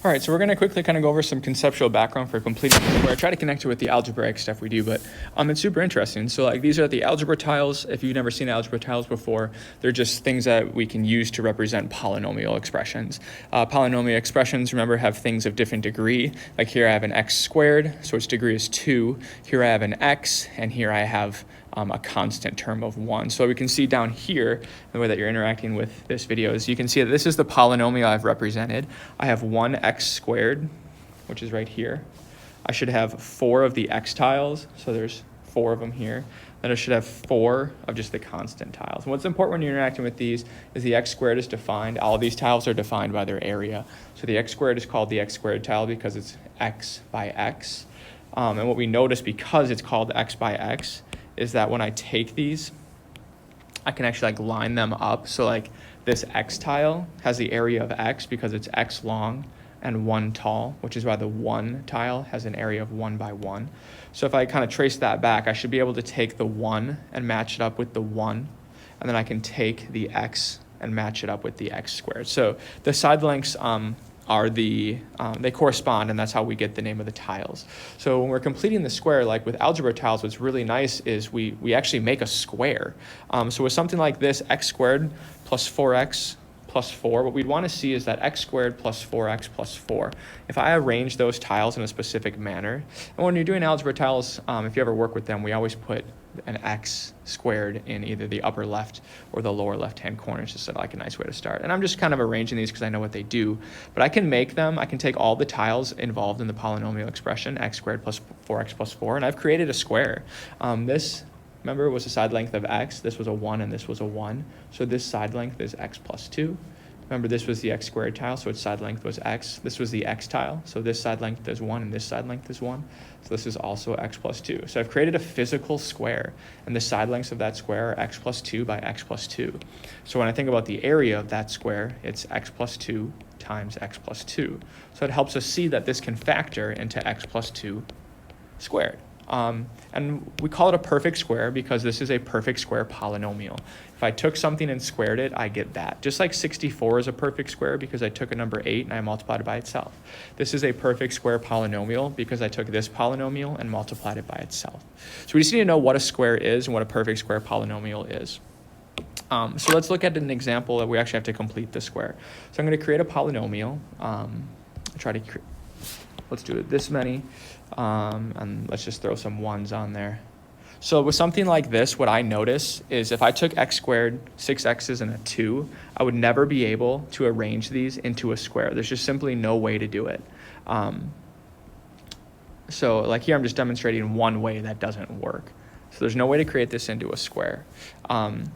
All right, so we're going to quickly kind of go over some conceptual background for completing the square. I try to connect it with the algebraic stuff we do, but it's super interesting. So like these are the algebra tiles. If you've never seen algebra tiles before, they're just things that we can use to represent polynomial expressions. Polynomial expressions, remember, have things of different degree. Like here I have an x squared, so its degree is 2. Here I have an x, and here I have a constant term of 1. So we can see down here, the way that you're interacting with this video is you can see that this is the polynomial I've represented. I have 1x squared, which is right here. I should have 4 of the x tiles, so there's 4 of them here. Then I should have 4 of just the constant tiles. And what's important when you're interacting with these is the x squared is defined. All of these tiles are defined by their area. So the x squared is called the x squared tile because it's x by x. And what we notice because it's called x by x is that when I take these, I can actually like line them up. So like this x tile has the area of x because it's x long and 1 tall, which is why the 1 tile has an area of 1 by 1. So if I kind of trace that back, I should be able to take the 1 and match it up with the 1, and then I can take the x and match it up with the x squared. So the side lengths they correspond, and that's how we get the name of the tiles. So when we're completing the square, like with algebra tiles, what's really nice is we actually make a square. So with something like this, x squared plus 4x plus 4, what we'd want to see is that x squared plus 4x plus 4. If I arrange those tiles in a specific manner, and when you're doing algebra tiles, if you ever work with them, we always put an x squared in either the upper left or the lower left-hand corner. It's just like a nice way to start. And I'm just kind of arranging these because I know what they do. But I can make them, I can take all the tiles involved in the polynomial expression, x squared plus 4x plus 4, and I've created a square. This, remember, was the side length of x. This was a 1 and this was a 1. So this side length is x plus 2. Remember, this was the x squared tile, so its side length was x. This was the x tile, so this side length is 1 and this side length is 1. So this is also x plus 2. So I've created a physical square, and the side lengths of that square are x plus 2 by x plus 2. So when I think about the area of that square, it's x plus 2 times x plus 2. So it helps us see that this can factor into x plus 2 squared. And we call it a perfect square because this is a perfect square polynomial. If I took something and squared it, I get that. Just like 64 is a perfect square because I took a number 8 and I multiplied it by itself. This is a perfect square polynomial because I took this polynomial and multiplied it by itself. So we just need to know what a square is and what a perfect square polynomial is. So let's look at an example that we actually have to complete the square. So I'm going to create a polynomial. Let's do it this many, and let's just throw some 1s on there. So with something like this, what I notice is if I took x squared, 6x's, and a 2, I would never be able to arrange these into a square. There's just simply no way to do it. So like here, I'm just demonstrating one way that doesn't work. So there's no way to create this into a square.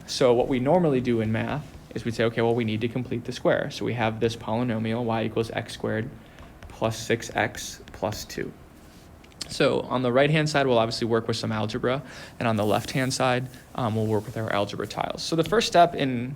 So what we normally do in math is we say, okay, well, we need to complete the square. So we have this polynomial, y equals x squared plus 6x plus 2. So on the right-hand side, we'll obviously work with some algebra, and on the left-hand side, we'll work with our algebra tiles. So the first step in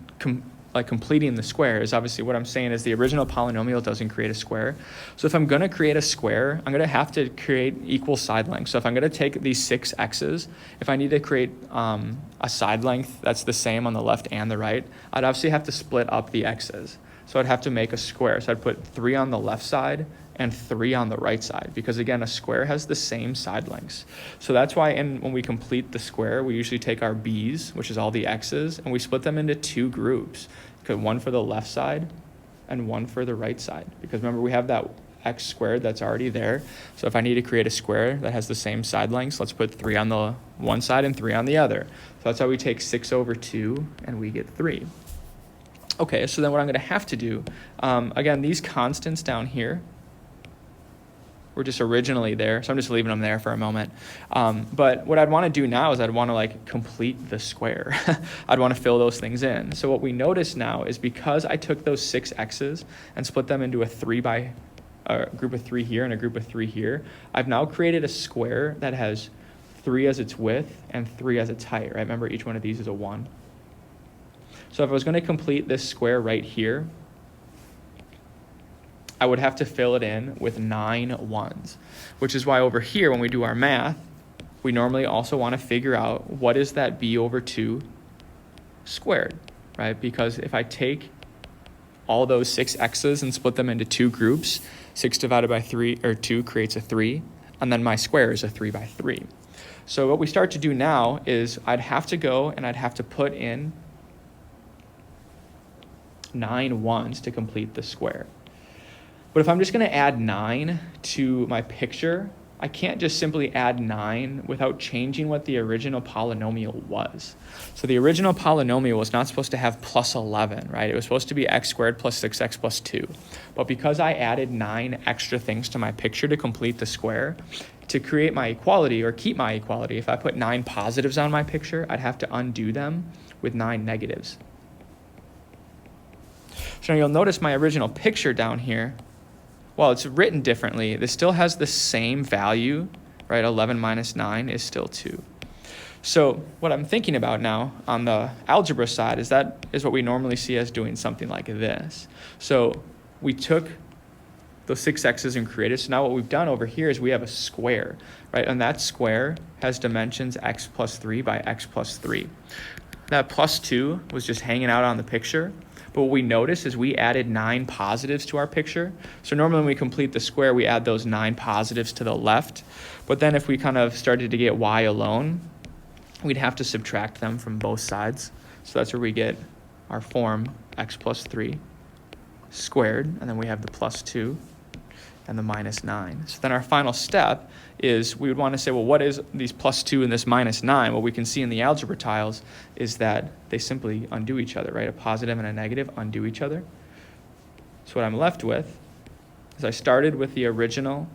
completing the square is obviously what I'm saying is the original polynomial doesn't create a square. So if I'm going to create a square, I'm going to have to create equal side lengths. So if I'm going to take these 6 x's, if I need to create a side length that's the same on the left and the right, I'd obviously have to split up the x's. So I'd have to make a square. So I'd put 3 on the left side and 3 on the right side, because again, a square has the same side lengths. So that's why when we complete the square, we usually take our b's, which is all the x's, and we split them into 2 groups. One for the left side and one for the right side. Because remember, we have that x squared that's already there. So if I need to create a square that has the same side lengths, let's put 3 on the one side and 3 on the other. So that's how we take 6 over 2 and we get 3. Okay, so then what I'm going to have to do, again, these constants down here were just originally there, so I'm just leaving them there for a moment. But what I'd want to do now is I'd want to complete the square. I'd want to fill those things in. So what we notice now is because I took those 6 x's and split them into a group of 3 here and a group of 3 here, I've now created a square that has 3 as its width and 3 as its height, right? Remember, each one of these is a 1. So if I was going to complete this square right here, I would have to fill it in with 9 1s, which is why over here, when we do our math, we normally also want to figure out what is that b over 2 squared, right? Because if I take all those 6 x's and split them into 2 groups. 6 divided by 3, or 2, creates a 3, and then my square is a 3 by 3. So what we start to do now is I'd have to go and I'd have to put in 9 ones to complete the square. But if I'm just going to add 9 to my picture, I can't just simply add 9 without changing what the original polynomial was. So the original polynomial was not supposed to have plus 11, right? It was supposed to be x squared plus 6x plus 2. But because I added 9 extra things to my picture to complete the square, to create my equality or keep my equality, if I put 9 positives on my picture, I'd have to undo them with 9 negatives. So now you'll notice my original picture down here, well, it's written differently. This still has the same value, right? 11 minus 9 is still 2. So what I'm thinking about now on the algebra side is that is what we normally see as doing something like this. So we took those 6 x's and created. So now what we've done over here is we have a square, right? And that square has dimensions x plus 3 by x plus 3. That plus 2 was just hanging out on the picture. But what we notice is we added 9 positives to our picture. So normally when we complete the square, we add those 9 positives to the left. But then if we kind of started to get y alone, we'd have to subtract them from both sides. So that's where we get our form x plus 3 squared, and then we have the plus 2 and the minus 9. So then our final step is we would want to say, well, what is these plus 2 and this minus 9? What we can see in the algebra tiles is that they simply undo each other, right? A positive and a negative undo each other. So what I'm left with is I started with the original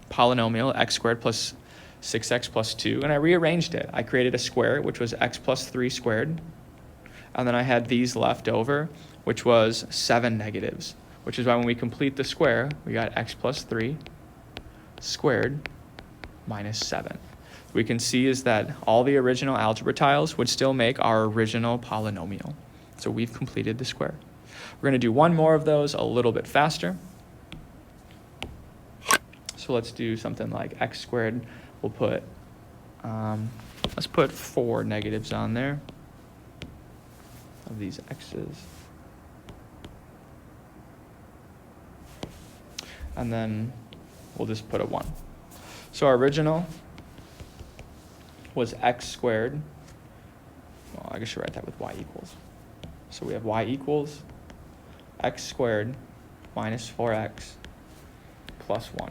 polynomial, x squared plus 6x plus 2, and I rearranged it. I created a square, which was x plus 3 squared, and then I had these left over, which was 7 negatives, which is why when we complete the square, we got x plus 3 squared minus 7. We can see is that all the original algebra tiles would still make our original polynomial. So we've completed the square. We're going to do one more of those a little bit faster. So let's do something like x squared. We'll put, let's put 4 negatives on there of these x's. And then we'll just put a 1. So our original was x squared. Well, I guess you write that with y equals. So we have y equals x squared minus 4x plus 1.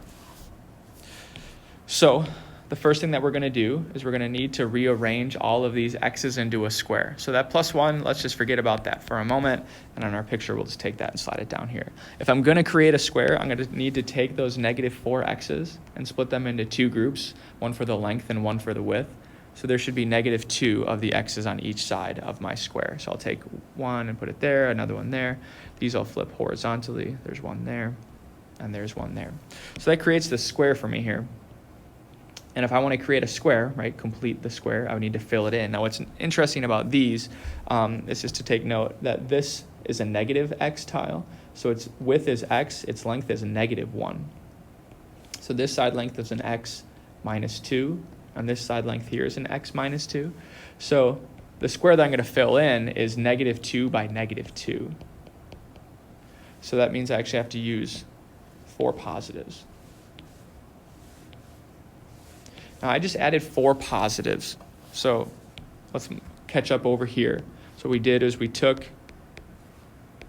So the first thing that we're going to do is we're going to need to rearrange all of these x's into a square. So that plus 1, let's just forget about that for a moment. And on our picture, we'll just take that and slide it down here. If I'm going to create a square, I'm going to need to take those negative 4 x's and split them into 2 groups, one for the length and one for the width. So there should be negative 2 of the x's on each side of my square. So I'll take 1 and put it there, another one there. These all flip horizontally. There's 1 there, and there's 1 there. So that creates this square for me here. And if I want to create a square, right, complete the square, I would need to fill it in. Now what's interesting about these is just to take note that this is a negative x tile. So its width is x, its length is negative 1. So this side length is an x minus 2, and this side length here is an x minus 2. So the square that I'm going to fill in is negative 2 by negative 2. So that means I actually have to use 4 positives. Now I just added 4 positives. So let's catch up over here. So what we did is we took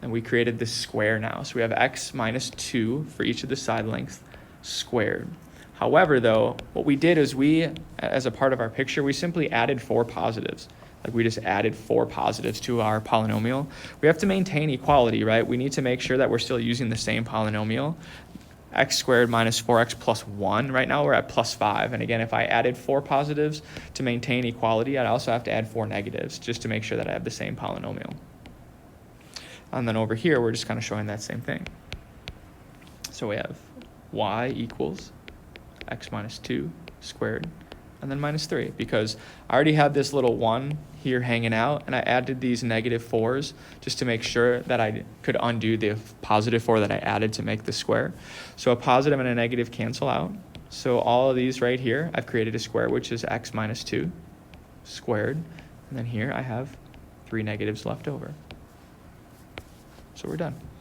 and we created this square now. So we have x minus 2 for each of the side lengths squared. However, though, what we did is we, as a part of our picture, we simply added 4 positives. Like we just added 4 positives to our polynomial. We have to maintain equality, right? We need to make sure that we're still using the same polynomial. X squared minus 4x plus 1. Right now we're at plus 5. And again, if I added 4 positives to maintain equality, I'd also have to add 4 negatives just to make sure that I have the same polynomial. And then over here, we're just kind of showing that same thing. So we have y equals x minus 2 squared, and then minus 3, because I already had this little 1 here hanging out, and I added these negative 4s just to make sure that I could undo the positive 4 that I added to make the square. So a positive and a negative cancel out. So all of these right here, I've created a square, which is x minus 2 squared, and then here I have 3 negatives left over. So we're done.